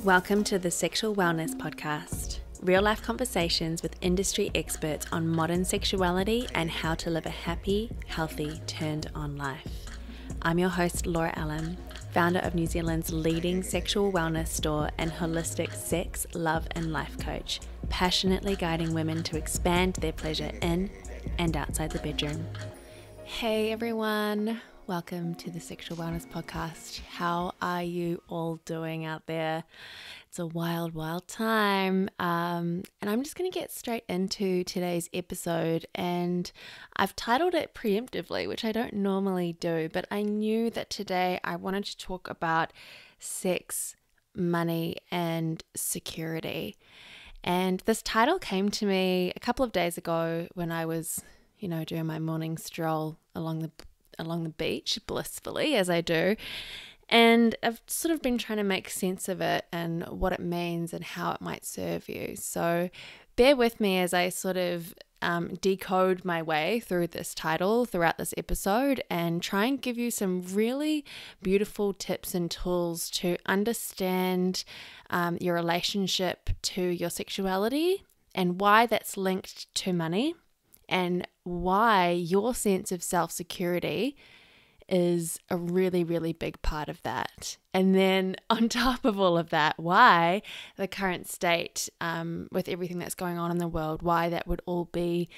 Welcome to the Sexual Wellness Podcast, real-life conversations with industry experts on modern sexuality and how to live a happy, healthy, turned-on life. I'm your host, Laura Allen, founder of New Zealand's leading sexual wellness store and holistic sex, love, and life coach, passionately guiding women to expand their pleasure in and outside the bedroom. Hey everyone, welcome to the Sexual Wellness Podcast. How are you all doing out there? It's a wild, wild time. And I'm just going to get straight into today's episode. And I've titled it preemptively, which I don't normally do, but I knew that today I wanted to talk about sex, money, and security. And this title came to me a couple of days ago when I was, doing my morning stroll along the beach, blissfully as I do. And I've sort of been trying to make sense of it and what it means and how it might serve you. So bear with me as I sort of decode my way through this title throughout this episode and try and give you some really beautiful tips and tools to understand your relationship to your sexuality and why that's linked to money and why your sense of self-security is a really, really big part of that. And then on top of all of that, why the current state with everything that's going on in the world, why that would all be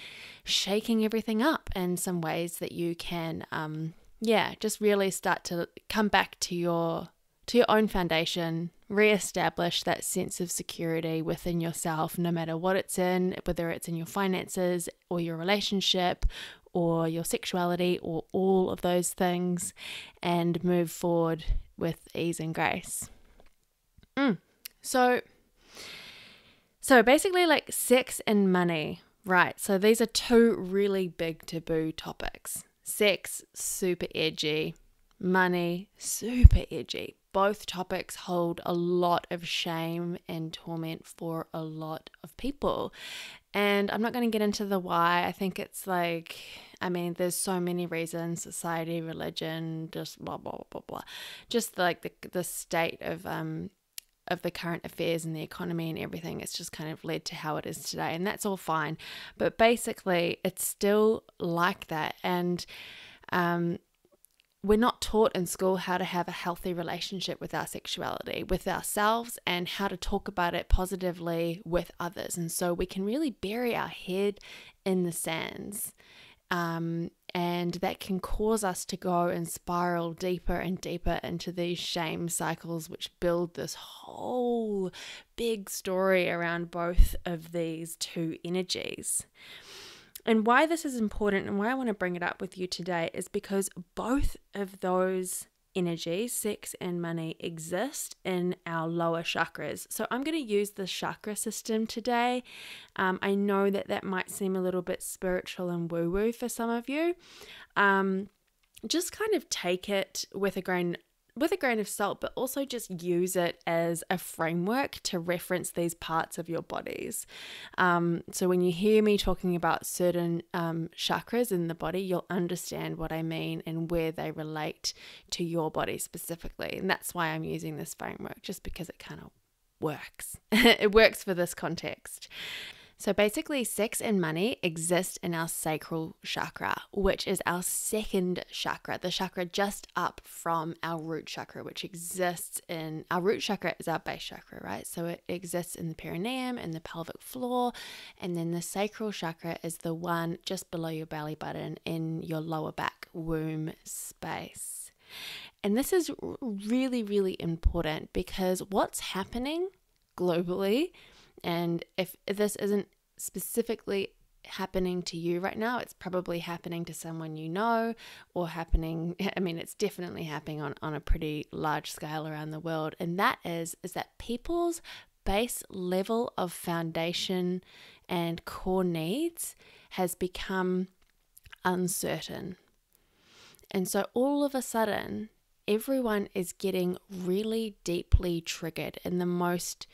shaking everything up in some ways that you can, just really start to come back to your own foundation, reestablish that sense of security within yourself, no matter what it's in, whether it's in your finances or your relationship or your sexuality or all of those things, and move forward with ease and grace. So basically, like sex and money, right? So these are two really big taboo topics. Sex, super edgy. Money, super edgy. Both topics hold a lot of shame and torment for a lot of people. And I'm not going to get into the why. I think it's there's so many reasons: society, religion, just blah, blah, blah, blah. Just like the state of the current affairs and the economy and everything. It's just kind of led to how it is today. And that's all fine. But basically, it's still like that. And we're not taught in school how to have a healthy relationship with our sexuality, with ourselves, and how to talk about it positively with others. And so we can really bury our head in the sands. And that can cause us to go and spiral deeper and deeper into these shame cycles, which build this whole big story around both of these two energies. And why this is important and why I want to bring it up with you today is because both of those energies, sex and money, exist in our lower chakras. So I'm going to use the chakra system today. I know that might seem a little bit spiritual and woo-woo for some of you. Just kind of take it with a grain of salt, but also just use it as a framework to reference these parts of your bodies. So when you hear me talking about certain chakras in the body, you'll understand what I mean and where they relate to your body specifically. And that's why I'm using this framework, just because it kind of works. It works for this context. So basically, sex and money exist in our sacral chakra, which is our second chakra, the chakra just up from our root chakra, which exists in, our root chakra is our base chakra, right? So it exists in the perineum and the pelvic floor, and then the sacral chakra is the one just below your belly button in your lower back womb space. And this is really, really important because what's happening globally, and if this isn't specifically happening to you right now, it's probably happening to someone you know, or it's definitely happening on a pretty large scale around the world. And that is that people's base level of foundation and core needs has become uncertain. And so all of a sudden, everyone is getting really deeply triggered in the most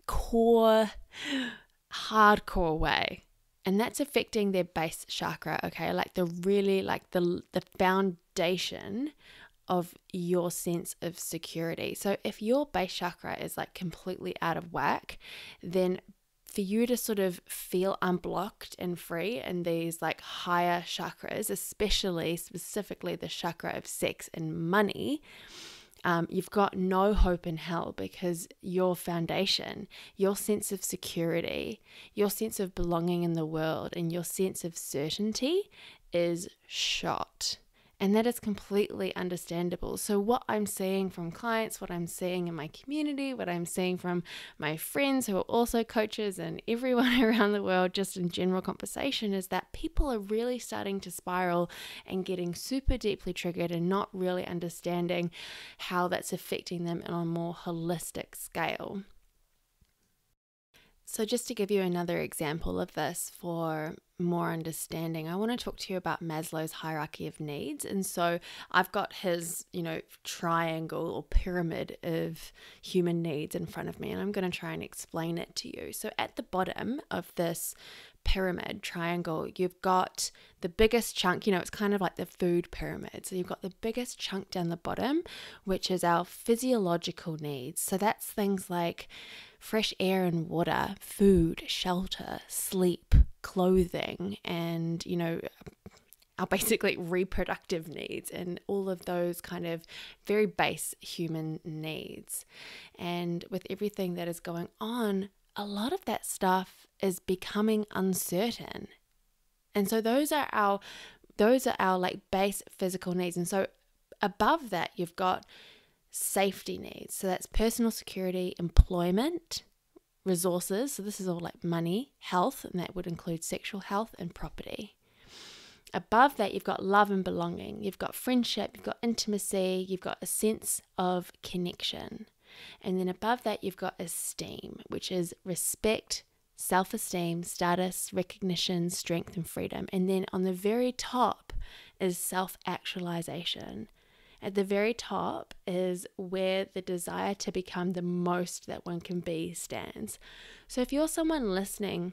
core, hardcore way. And that's affecting their base chakra, okay? Like the foundation of your sense of security. So if your base chakra is like completely out of whack, then for you to sort of feel unblocked and free in these like higher chakras, specifically the chakra of sex and money, you've got no hope in hell, because your foundation, your sense of security, your sense of belonging in the world, and your sense of certainty is shot. And that is completely understandable. So what I'm seeing from clients, what I'm seeing in my community, what I'm seeing from my friends who are also coaches and everyone around the world, just in general conversation, is that people are really starting to spiral and getting super deeply triggered and not really understanding how that's affecting them on a more holistic scale. So just to give you another example of this for more understanding, I want to talk to you about Maslow's hierarchy of needs. And so I've got his, triangle or pyramid of human needs in front of me, and I'm going to try and explain it to you. So at the bottom of this pyramid triangle, you've got the biggest chunk, it's kind of like the food pyramid. So you've got the biggest chunk down the bottom, which is our physiological needs. So that's things like fresh air and water, food, shelter, sleep, clothing, and, our basically reproductive needs, and all of those kind of very base human needs. And with everything that is going on, a lot of that stuff is becoming uncertain. And so those are our like base physical needs. And so above that, you've got safety needs. So that's personal security, employment, resources. So this is all like money, health, and that would include sexual health and property. Above that, you've got love and belonging. You've got friendship, you've got intimacy, you've got a sense of connection. And then above that, you've got esteem, which is respect, self-esteem, status, recognition, strength, and freedom. And then on the very top is self-actualization. At the very top is where the desire to become the most that one can be stands. So if you're someone listening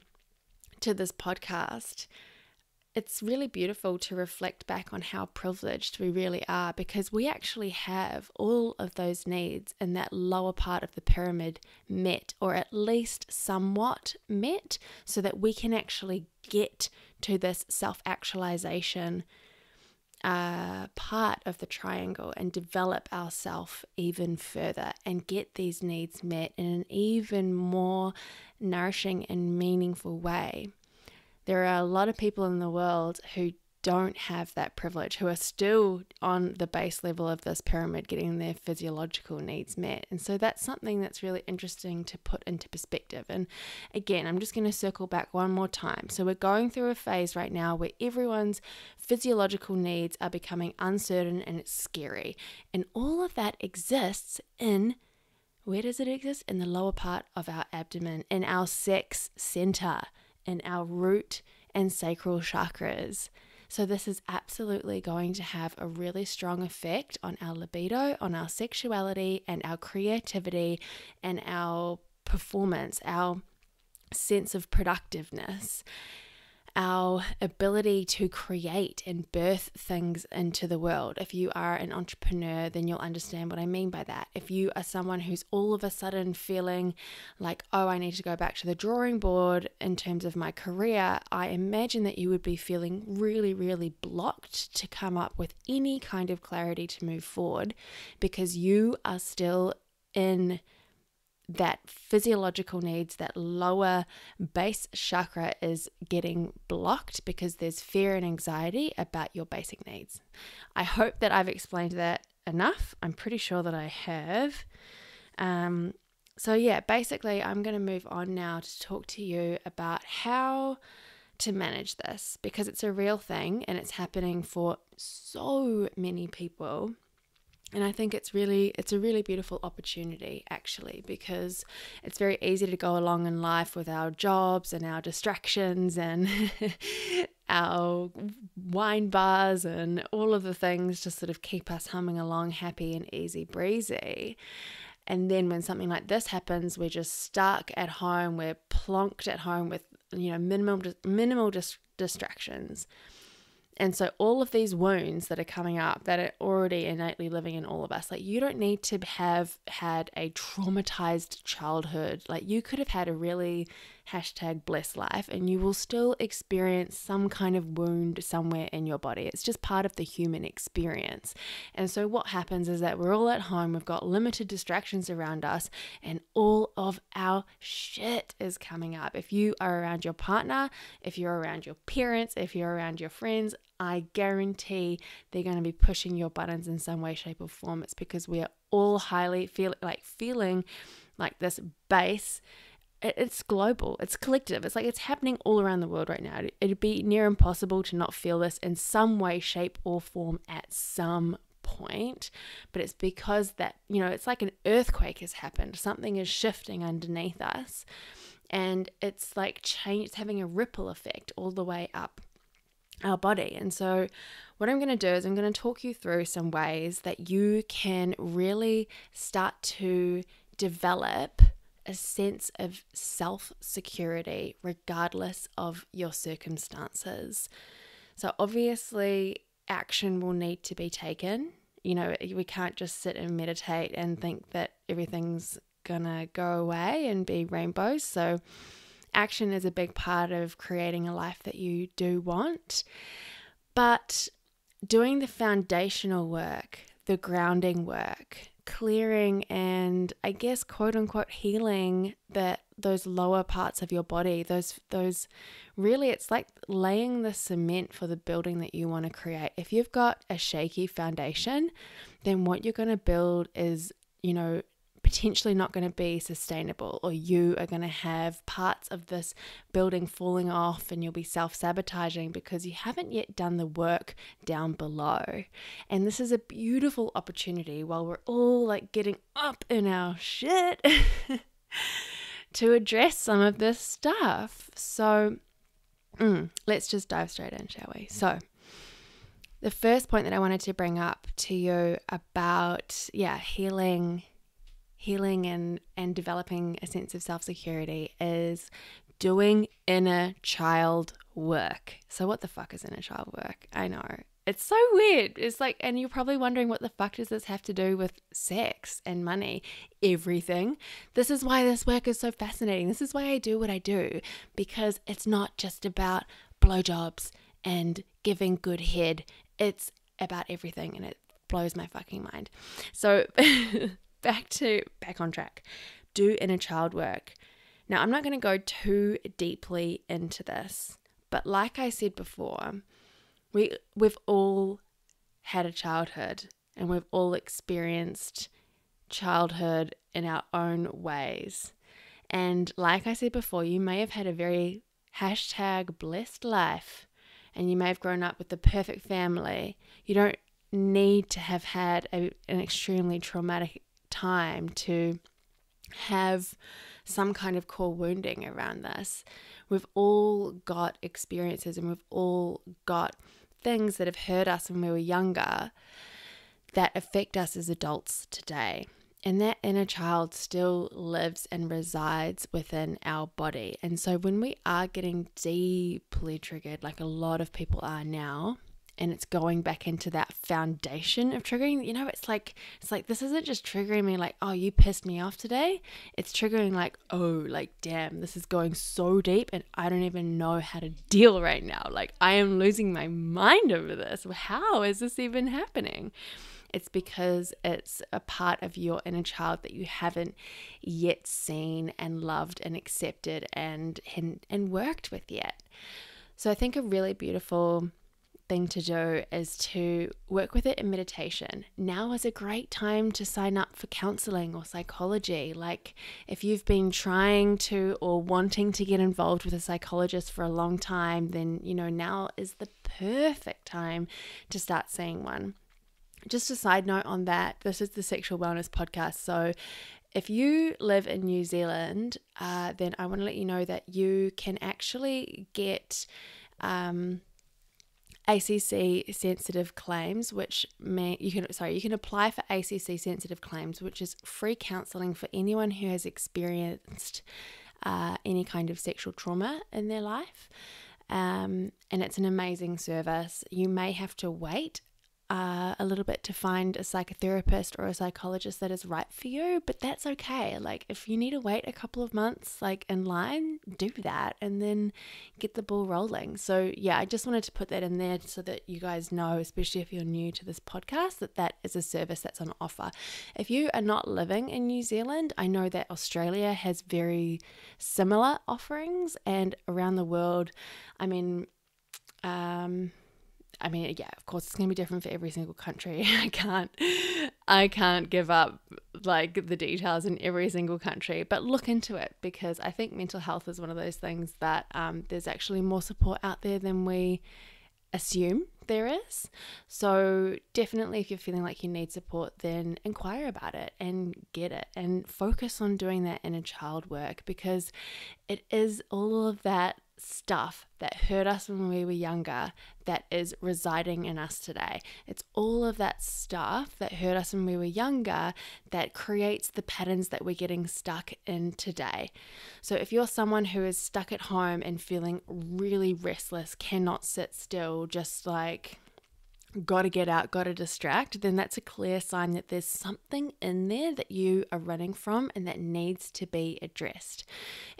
to this podcast, it's really beautiful to reflect back on how privileged we really are, because we actually have all of those needs in that lower part of the pyramid met, or at least somewhat met, so that we can actually get to this self-actualization part of the triangle and develop ourselves even further and get these needs met in an even more nourishing and meaningful way. There are a lot of people in the world who don't have that privilege, who are still on the base level of this pyramid getting their physiological needs met. And so that's something that's really interesting to put into perspective. And again, I'm just going to circle back one more time. So we're going through a phase right now where everyone's physiological needs are becoming uncertain, and it's scary. And all of that exists in, where does it exist? In the lower part of our abdomen, in our sex center, in our root and sacral chakras. So this is absolutely going to have a really strong effect on our libido, on our sexuality, and our creativity, and our performance, our sense of productiveness, our ability to create and birth things into the world. If you are an entrepreneur, then you'll understand what I mean by that. If you are someone who's all of a sudden feeling like, oh, I need to go back to the drawing board in terms of my career, I imagine that you would be feeling really, really blocked to come up with any kind of clarity to move forward, because you are still in that physiological needs, that lower base chakra is getting blocked because there's fear and anxiety about your basic needs. I hope that I've explained that enough. I'm pretty sure that I have. So yeah, basically I'm going to move on now to talk to you about how to manage this, because it's a real thing and it's happening for so many people. And I think it's a really beautiful opportunity, actually, because it's very easy to go along in life with our jobs and our distractions and our wine bars and all of the things to sort of keep us humming along happy and easy breezy. And then when something like this happens, we're just stuck at home, we're plonked at home with minimal distractions. And so all of these wounds that are coming up that are already innately living in all of us, like you don't need to have had a traumatized childhood. Like you could have had a really #blessed life and you will still experience some kind of wound somewhere in your body. It's just part of the human experience. And so what happens is that we're all at home, we've got limited distractions around us, and all of our shit is coming up. If you are around your partner, if you're around your parents, if you're around your friends, I guarantee they're going to be pushing your buttons in some way, shape, or form. It's because we are all highly feeling like this base. It's global, it's collective, it's like it's happening all around the world right now. It'd be near impossible to not feel this in some way, shape, or form at some point. But it's because that, it's like an earthquake has happened. Something is shifting underneath us, and it's like it's having a ripple effect all the way up our body. And so what I'm going to do is I'm going to talk you through some ways that you can really start to develop a sense of self-security regardless of your circumstances. So obviously action will need to be taken. We can't just sit and meditate and think that everything's gonna go away and be rainbows. So action is a big part of creating a life that you do want. But doing the foundational work, the grounding work, clearing and I guess quote unquote healing those lower parts of your body, those really, it's like laying the cement for the building that you want to create. If you've got a shaky foundation, then what you're going to build is, potentially not going to be sustainable, or you are going to have parts of this building falling off and you'll be self-sabotaging because you haven't yet done the work down below. And this is a beautiful opportunity while we're all like getting up in our shit to address some of this stuff. So let's just dive straight in, shall we? So the first point that I wanted to bring up to you about healing and developing a sense of self-security is doing inner child work. So what the fuck is inner child work? I know. It's so weird. It's like, and you're probably wondering, what the fuck does this have to do with sex and money? Everything. This is why this work is so fascinating. This is why I do what I do, because it's not just about blowjobs and giving good head. It's about everything, and it blows my fucking mind. So back on track. Do inner child work. Now, I'm not going to go too deeply into this, but like I said before, we've all had a childhood, and we've all experienced childhood in our own ways. And like I said before, you may have had a very #blessed life, and you may have grown up with the perfect family. You don't need to have had an extremely traumatic time to have some kind of core wounding around this. We've all got experiences, and we've all got things that have hurt us when we were younger that affect us as adults today. And that inner child still lives and resides within our body. And so when we are getting deeply triggered, like a lot of people are now, and it's going back into that foundation of triggering, it's like this isn't just triggering me like, oh, you pissed me off today. It's triggering like, oh, like, damn, this is going so deep and I don't even know how to deal right now. Like, I am losing my mind over this. How is this even happening? It's because it's a part of your inner child that you haven't yet seen and loved and accepted and worked with yet. So I think a really beautiful thing to do is to work with it in meditation. Now is a great time to sign up for counseling or psychology. Like, if you've been trying to or wanting to get involved with a psychologist for a long time, then now is the perfect time to start seeing one. Just a side note on that, this is the Sexual Wellness Podcast. So if you live in New Zealand, then I want to let you know that you can actually get ACC sensitive claims, which you can apply for ACC sensitive claims, which is free counseling for anyone who has experienced any kind of sexual trauma in their life. And it's an amazing service. You may have to wait a little bit to find a psychotherapist or a psychologist that is right for you, but that's okay. Like, if you need to wait a couple of months like in line, do that and then get the ball rolling. So yeah, I just wanted to put that in there so that you guys know, especially if you're new to this podcast, that that is a service that's on offer. If you are not living in New Zealand, I know that Australia has very similar offerings, and around the world, yeah, of course, it's going to be different for every single country. I can't give up like the details in every single country, but look into it, because I think mental health is one of those things that there's actually more support out there than we assume there is. So definitely, if you're feeling like you need support, then inquire about it and get it, and focus on doing that inner child work, because it is all of that stuff that hurt us when we were younger that is residing in us today. It's all of that stuff that hurt us when we were younger that creates the patterns that we're getting stuck in today. So if you're someone who is stuck at home and feeling really restless, cannot sit still, just like got to get out, got to distract, then that's a clear sign that there's something in there that you are running from and that needs to be addressed.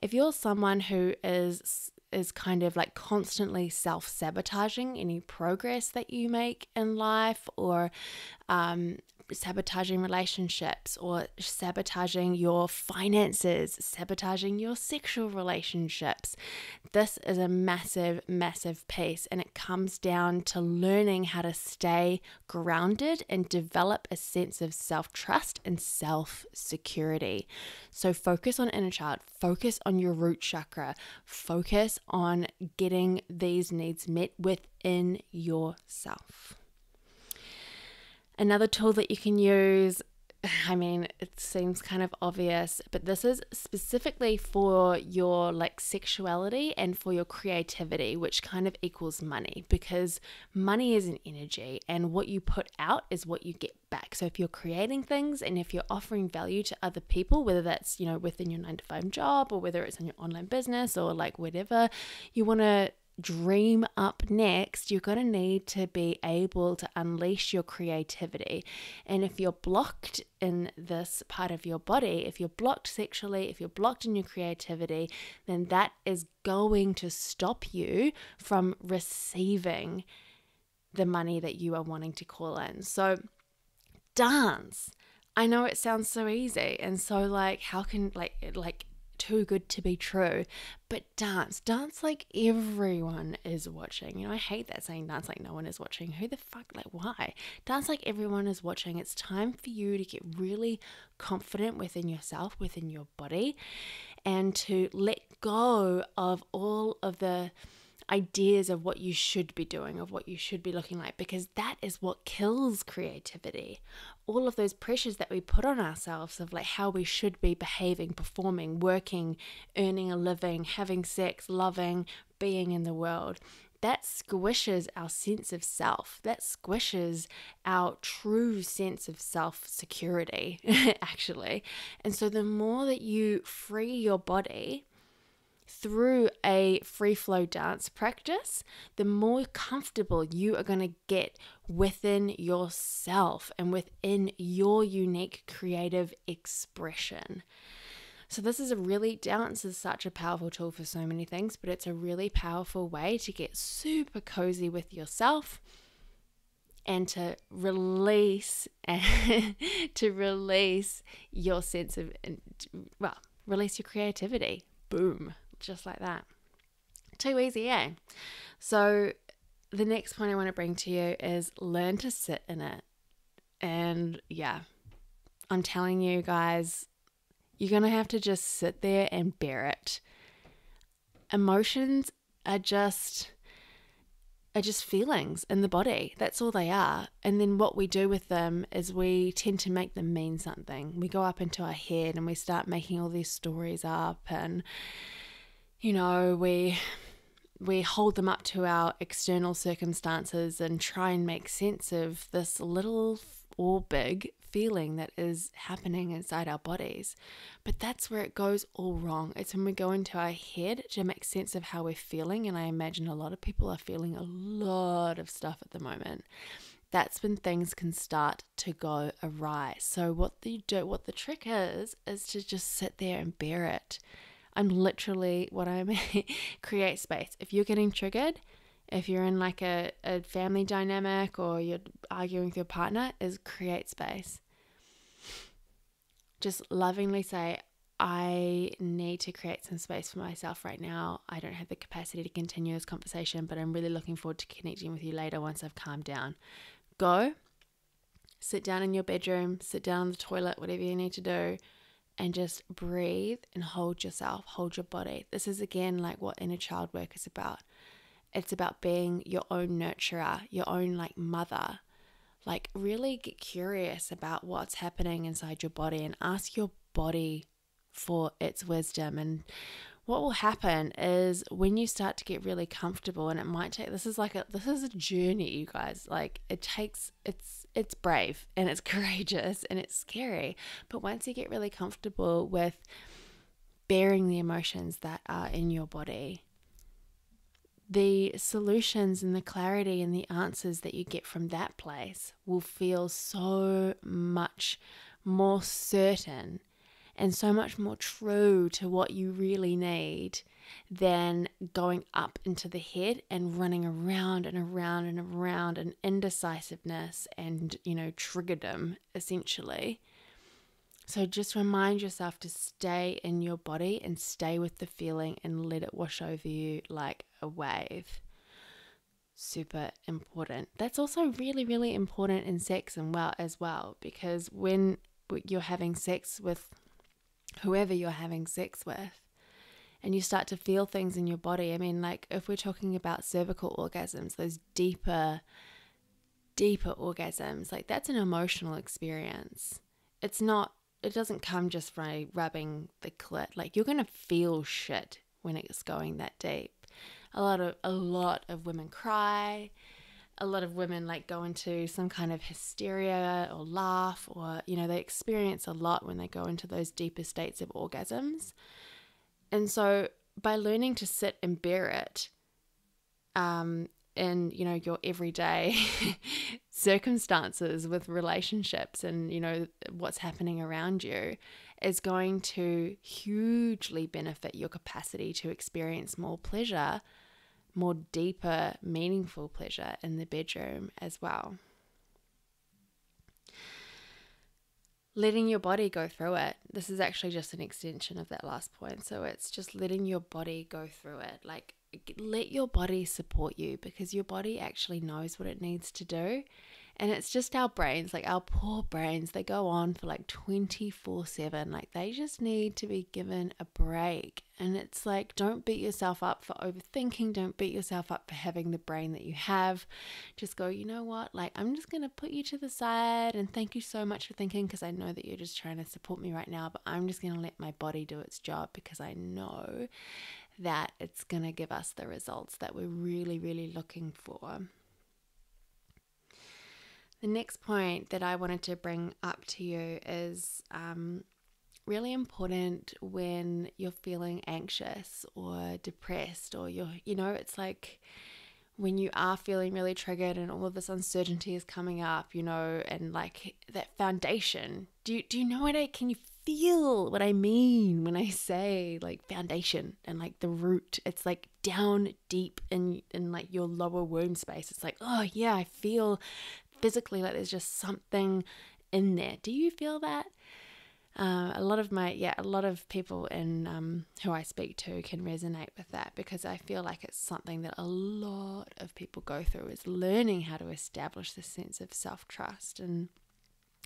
If you're someone who is kind of like constantly self-sabotaging any progress that you make in life, or sabotaging relationships, or sabotaging your finances, sabotaging your sexual relationships, this is a massive, massive piece, and it comes down to learning how to stay grounded and develop a sense of self-trust and self-security. So focus on inner child, focus on your root chakra, focus on getting these needs met within yourself. Another tool that you can use, it seems kind of obvious, but this is specifically for your like sexuality and for your creativity, which kind of equals money, because money is an energy, and what you put out is what you get back. So if you're creating things and if you're offering value to other people, whether that's, within your 9-to-5 job, or whether it's in your online business, or like whatever you want to dream up next, you're going to need to be able to unleash your creativity. And if you're blocked in this part of your body, if you're blocked sexually, if you're blocked in your creativity, then that is going to stop you from receiving the money that you are wanting to call in. So dance. I know it sounds so easy and so like, how can like too good to be true, but dance like everyone is watching. I hate that saying dance like no one is watching. Who the fuck, like why? Dance like everyone is watching. It's time for you to get really confident within yourself, within your body, and to let go of all of the ideas of what you should be doing, of what you should be looking like, because that is what kills creativity. All of those pressures that we put on ourselves of like how we should be behaving, performing, working, earning a living, having sex, loving, being in the world, that squishes our sense of self. That squishes our true sense of self-security, actually. And so the more that you free your body through a free flow dance practice, the more comfortable you are going to get within yourself and within your unique creative expression. So dance is such a powerful tool for so many things, but it's a really powerful way to get super cozy with yourself and to release your sense of, release your creativity. Boom. Just like that. Too easy, eh? So the next point I want to bring to you is learn to sit in it. And yeah, I'm telling you guys, you're going to have to just sit there and bear it. Emotions are just feelings in the body. That's all they are. And then what we do with them is we tend to make them mean something. We go up into our head and we start making all these stories up, and we hold them up to our external circumstances and try and make sense of this little or big feeling that is happening inside our bodies. But that's where it goes all wrong. It's when we go into our head to make sense of how we're feeling. And I imagine a lot of people are feeling a lot of stuff at the moment. That's when things can start to go awry. So what the trick is to just sit there and bear it. I'm literally, what I mean, create space. If you're getting triggered, if you're in like a family dynamic or you're arguing with your partner, is create space. Just lovingly say, I need to create some space for myself right now. I don't have the capacity to continue this conversation, but I'm really looking forward to connecting with you later once I've calmed down. Go, sit down in your bedroom, sit down on the toilet, whatever you need to do, and just breathe and hold yourself, hold your body. This is again like what inner child work is about. It's about being your own nurturer, your own like mother. Like really get curious about what's happening inside your body and ask your body for its wisdom. And what will happen is when you start to get really comfortable, and it might take, this is a journey, you guys. Like it's brave and it's courageous and it's scary. But once you get really comfortable with bearing the emotions that are in your body, the solutions and the clarity and the answers that you get from that place will feel so much more certain and so much more true to what you really need than going up into the head and running around and around and around in indecisiveness and, triggerdom, essentially. So just remind yourself to stay in your body and stay with the feeling and let it wash over you like a wave. Super important. That's also really, really important in sex as well, because when you're having sex with whoever you're having sex with and you start to feel things in your body, I mean, like if we're talking about cervical orgasms, those deeper orgasms, like that's an emotional experience. It doesn't come just by rubbing the clit. Like you're going to feel shit when it's going that deep. A lot of women cry. A lot of women like go into some kind of hysteria or laugh, or, they experience a lot when they go into those deeper states of orgasms. And so by learning to sit and bear it, in your everyday circumstances with relationships and what's happening around you, is going to hugely benefit your capacity to experience more pleasure, more deeper, meaningful pleasure in the bedroom as well. Letting your body go through it. This is actually just an extension of that last point. So it's just letting your body go through it. Like, let your body support you, because your body actually knows what it needs to do. And it's just our brains, like our poor brains, they go on for like 24/7. Like they just need to be given a break. And it's like, don't beat yourself up for overthinking. Don't beat yourself up for having the brain that you have. Just go, you know what? Like, I'm just going to put you to the side and thank you so much for thinking, because I know that you're just trying to support me right now, but I'm just going to let my body do its job, because I know that it's going to give us the results that we're really, really looking for. The next point that I wanted to bring up to you is really important when you're feeling anxious or depressed, or it's like when you are feeling really triggered and all of this uncertainty is coming up, and like that foundation. Do you know can you feel what I mean when I say like foundation and like the root? It's like down deep in like your lower womb space. It's like, oh yeah, I feel physically like there's just something in there. Do you feel that? A lot of people who I speak to can resonate with that, because I feel like it's something that a lot of people go through, is learning how to establish this sense of self-trust and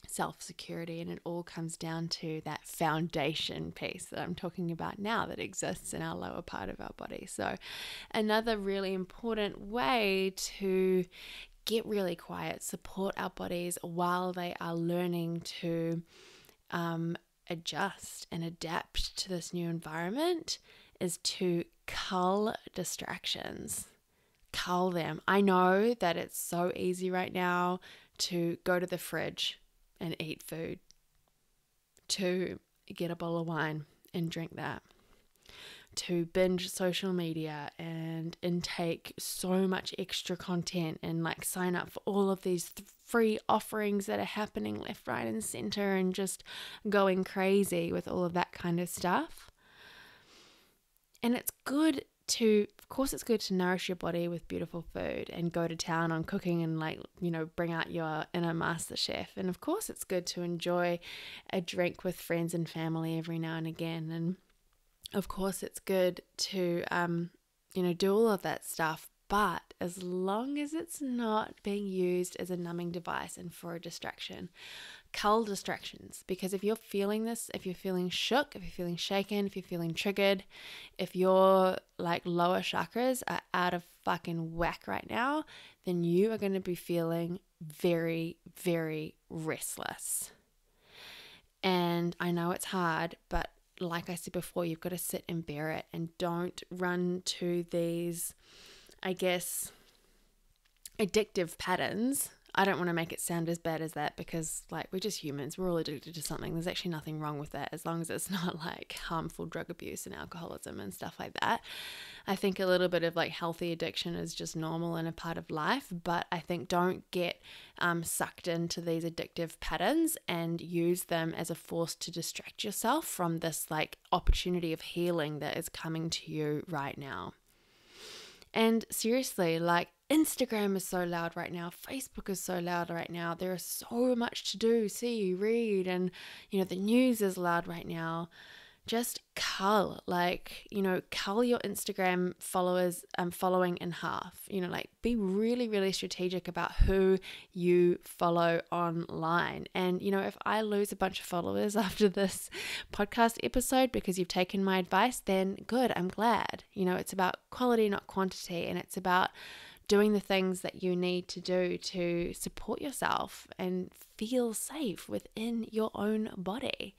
self-security. And it all comes down to that foundation piece that I'm talking about now, that exists in our lower part of our body. So another really important way to get really quiet, support our bodies while they are learning to adjust and adapt to this new environment, is to cull distractions. Cull them. I know that it's so easy right now to go to the fridge and eat food, to get a bowl of wine and drink that, to binge social media and intake so much extra content and like sign up for all of these free offerings that are happening left, right, and center, and just going crazy with all of that kind of stuff. And it's good to, of course, it's good to nourish your body with beautiful food and go to town on cooking and like, you know, bring out your inner master chef. And of course, it's good to enjoy a drink with friends and family every now and again. And of course, it's good to, do all of that stuff. But as long as it's not being used as a numbing device and for a distraction, cull distractions. Because if you're feeling this, if you're feeling shook, if you're feeling shaken, if you're feeling triggered, if your like lower chakras are out of fucking whack right now, then you are going to be feeling very, very restless. And I know it's hard, but like I said before, you've got to sit and bear it, and don't run to these, I guess, addictive patterns. I don't want to make it sound as bad as that, because like we're just humans, we're all addicted to something. There's actually nothing wrong with that, as long as it's not like harmful drug abuse and alcoholism and stuff like that. I think a little bit of like healthy addiction is just normal and a part of life, but I think don't get sucked into these addictive patterns and use them as a force to distract yourself from this like opportunity of healing that is coming to you right now. And seriously, like Instagram is so loud right now. Facebook is so loud right now. There is so much to do, see, read, and, you know, the news is loud right now. Just cull your Instagram followers, following in half, like be really, really strategic about who you follow online. And, if I lose a bunch of followers after this podcast episode because you've taken my advice, then good, I'm glad. It's about quality, not quantity. And it's about doing the things that you need to do to support yourself and feel safe within your own body.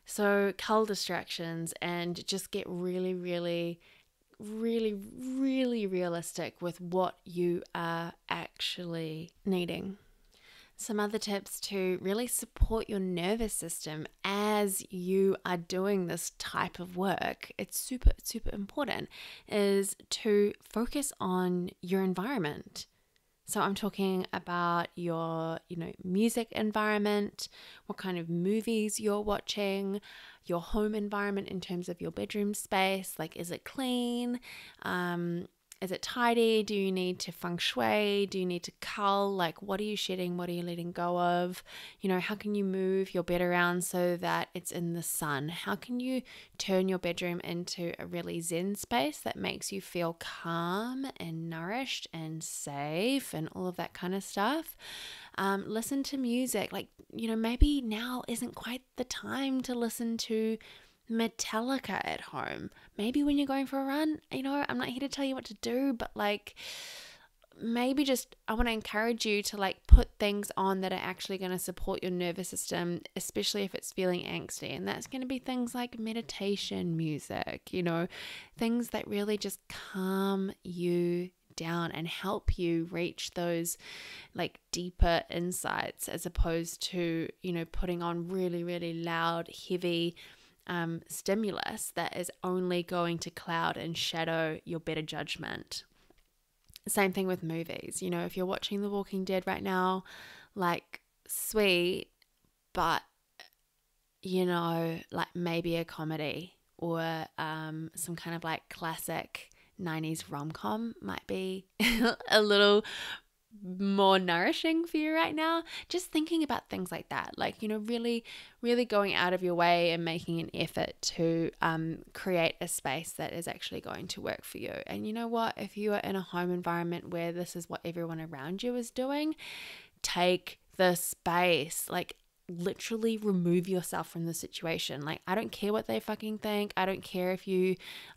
So cull distractions and just get really, really, really, really realistic with what you are actually needing. Some other tips to really support your nervous system as you are doing this type of work, it's super, super important, is to focus on your environment. So I'm talking about your, music environment, what kind of movies you're watching, your home environment in terms of your bedroom space. Like, is it clean? Is it tidy? Do you need to feng shui? Do you need to cull? Like, what are you shedding? What are you letting go of? How can you move your bed around so that it's in the sun? How can you turn your bedroom into a really zen space that makes you feel calm and nourished and safe and all of that kind of stuff? Listen to music. Like, maybe now isn't quite the time to listen to Metallica at home. Maybe when you're going for a run, I'm not here to tell you what to do, but like maybe just I want to encourage you to like put things on that are actually going to support your nervous system, especially if it's feeling angsty. And that's going to be things like meditation music, things that really just calm you down and help you reach those like deeper insights, as opposed to, putting on really, really loud, heavy stimulus that is only going to cloud and shadow your better judgment. Same thing with movies. If you're watching The Walking Dead right now, like sweet, but like maybe a comedy or some kind of like classic 90s rom-com might be a little more nourishing for you right now. Just thinking about things like that, like, really, really going out of your way and making an effort to create a space that is actually going to work for you. And you know what? If you are in a home environment where this is what everyone around you is doing, take the space. Like, literally remove yourself from the situation. Like, I don't care what they fucking think. I don't care if you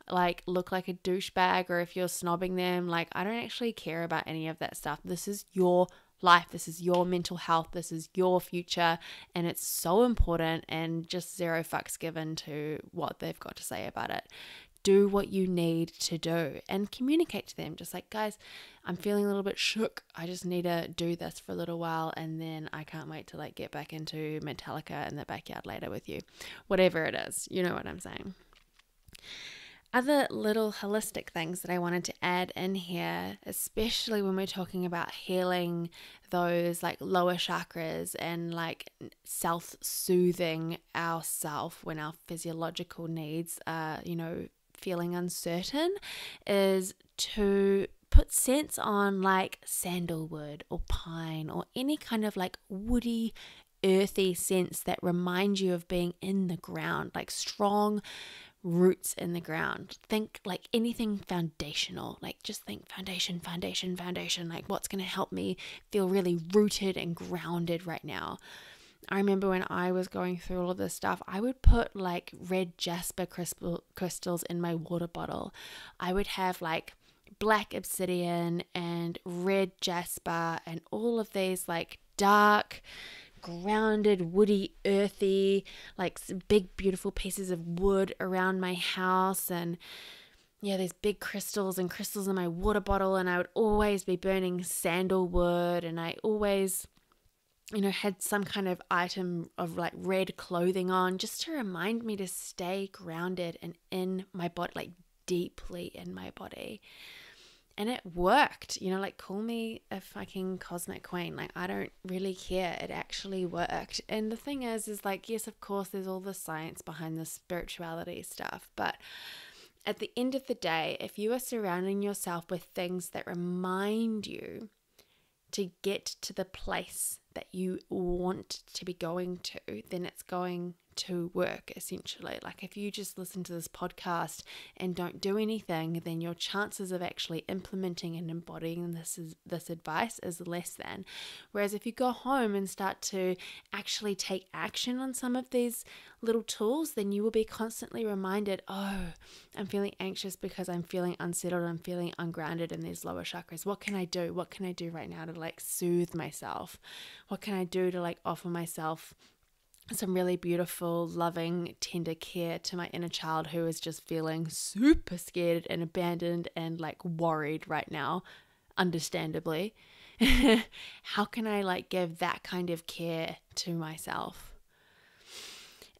like look like a douchebag or if you're snobbing them. Like, I don't actually care about any of that stuff. This is your life. This is your mental health. This is your future. And it's so important, and just zero fucks given to what they've got to say about it. do what you need to do and communicate to them. Just like, guys, I'm feeling a little bit shook. I just need to do this for a little while, and then I can't wait to like get back into Metallica in the backyard later with you. Whatever it is, you know what I'm saying. Other little holistic things that I wanted to add in here, especially when we're talking about healing those like lower chakras and like self-soothing ourself when our physiological needs are, feeling uncertain, is to put scents on like sandalwood or pine or any kind of like woody, earthy scents that remind you of being in the ground, like strong roots in the ground. Think like anything foundational, like just think foundation, like what's going to help me feel really rooted and grounded right now. I remember when I was going through all of this stuff, I would put like red jasper crystals in my water bottle. I would have like black obsidian and red jasper and all of these like dark, grounded, woody, earthy, like big, beautiful pieces of wood around my house. And yeah, there's big crystals in my water bottle. And I would always be burning sandalwood. And I always, had some kind of item of like red clothing on, just to remind me to stay grounded and in my body, like deeply in my body. And it worked, like call me a fucking cosmic queen. Like, I don't really care. It actually worked. And the thing is like, yes, of course, there's all the science behind the spirituality stuff. But at the end of the day, if you are surrounding yourself with things that remind you to get to the place that you want to be going to, then it's going to work, essentially. Like if you just listen to this podcast and don't do anything, then your chances of actually implementing and embodying this advice is less than. Whereas if you go home and start to actually take action on some of these little tools, then you will be constantly reminded, oh, I'm feeling anxious because I'm feeling unsettled, I'm feeling ungrounded in these lower chakras. What can I do? What can I do right now to like soothe myself? What can I do to like offer myself some really beautiful, loving, tender care to my inner child who is just feeling super scared and abandoned and like worried right now, understandably. How can I like give that kind of care to myself?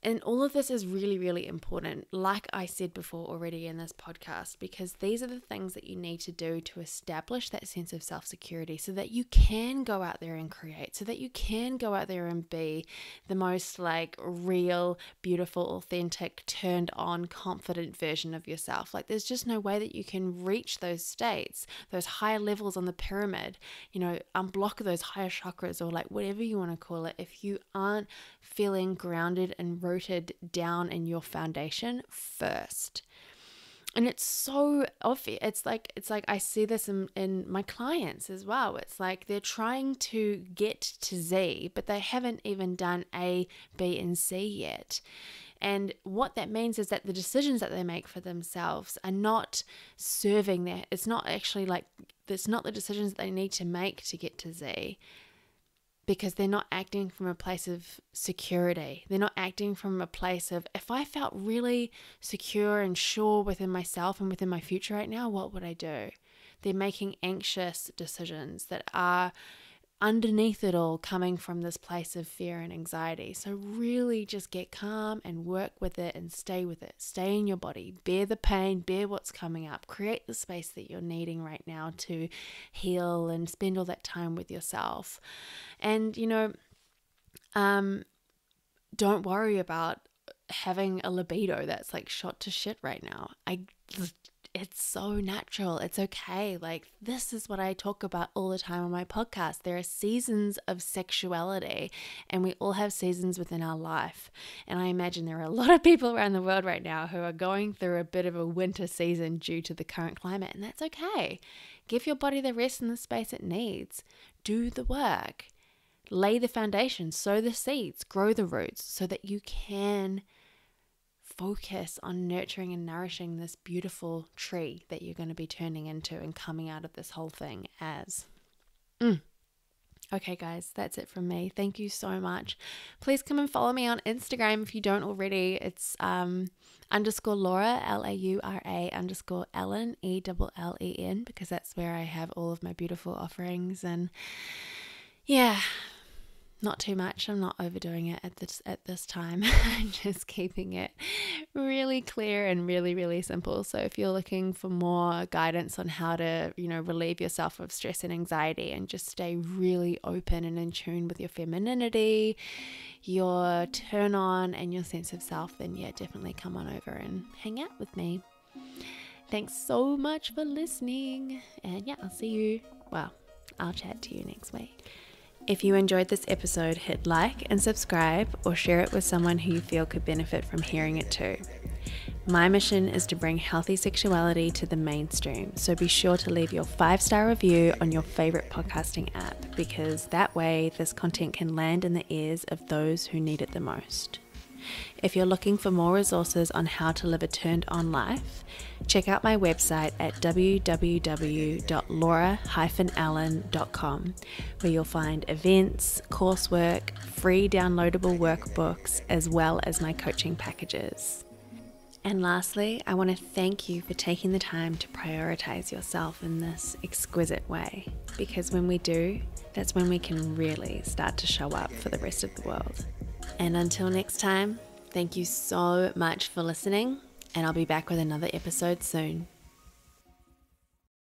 And all of this is really, really important, like I said before already in this podcast, because these are the things that you need to do to establish that sense of self-security so that you can go out there and create, so that you can go out there and be the most like real, beautiful, authentic, turned on, confident version of yourself. Like there's just no way that you can reach those states, those higher levels on the pyramid, unblock those higher chakras or like whatever you want to call it, if you aren't feeling grounded and rooted down in your foundation first. And it's so obvious. It's like I see this in my clients as well. It's like they're trying to get to Z, but they haven't even done A, B, and C yet. And what that means is that the decisions that they make for themselves are not serving their, it's not actually like, it's not the decisions that they need to make to get to Z. Because they're not acting from a place of security. They're not acting from a place of, if I felt really secure and sure within myself and within my future right now, what would I do? They're making anxious decisions that are underneath it all coming from this place of fear and anxiety. So really just get calm and work with it and stay with it. Stay in your body. Bear the pain, bear what's coming up. Create the space that you're needing right now to heal and spend all that time with yourself. And, don't worry about having a libido that's like shot to shit right now. It's so natural. It's okay. Like this is what I talk about all the time on my podcast. There are seasons of sexuality and we all have seasons within our life. And I imagine there are a lot of people around the world right now who are going through a bit of a winter season due to the current climate. And that's okay. Give your body the rest and the space it needs. Do the work. Lay the foundation, sow the seeds, grow the roots so that you can focus on nurturing and nourishing this beautiful tree that you're going to be turning into and coming out of this whole thing as. Okay, guys, that's it from me. Thank you so much. Please come and follow me on Instagram if you don't already. It's _Laura, LAURA _Ellen, ELLEN, because that's where I have all of my beautiful offerings. And yeah, not too much. I'm not overdoing it at this time. I'm just keeping it really clear and really, really simple. So if you're looking for more guidance on how to, relieve yourself of stress and anxiety and just stay really open and in tune with your femininity, your turn on and your sense of self, then yeah, definitely come on over and hang out with me. Thanks so much for listening. And yeah, I'll chat to you next week. If you enjoyed this episode, hit like and subscribe or share it with someone who you feel could benefit from hearing it too. My mission is to bring healthy sexuality to the mainstream, so be sure to leave your 5-star review on your favorite podcasting app, because that way this content can land in the ears of those who need it the most. If you're looking for more resources on how to live a turned-on life, check out my website at www.laura-allen.com, where you'll find events, coursework, free downloadable workbooks, as well as my coaching packages. And lastly, I want to thank you for taking the time to prioritize yourself in this exquisite way, because when we do, that's when we can really start to show up for the rest of the world. And until next time, thank you so much for listening, and I'll be back with another episode soon.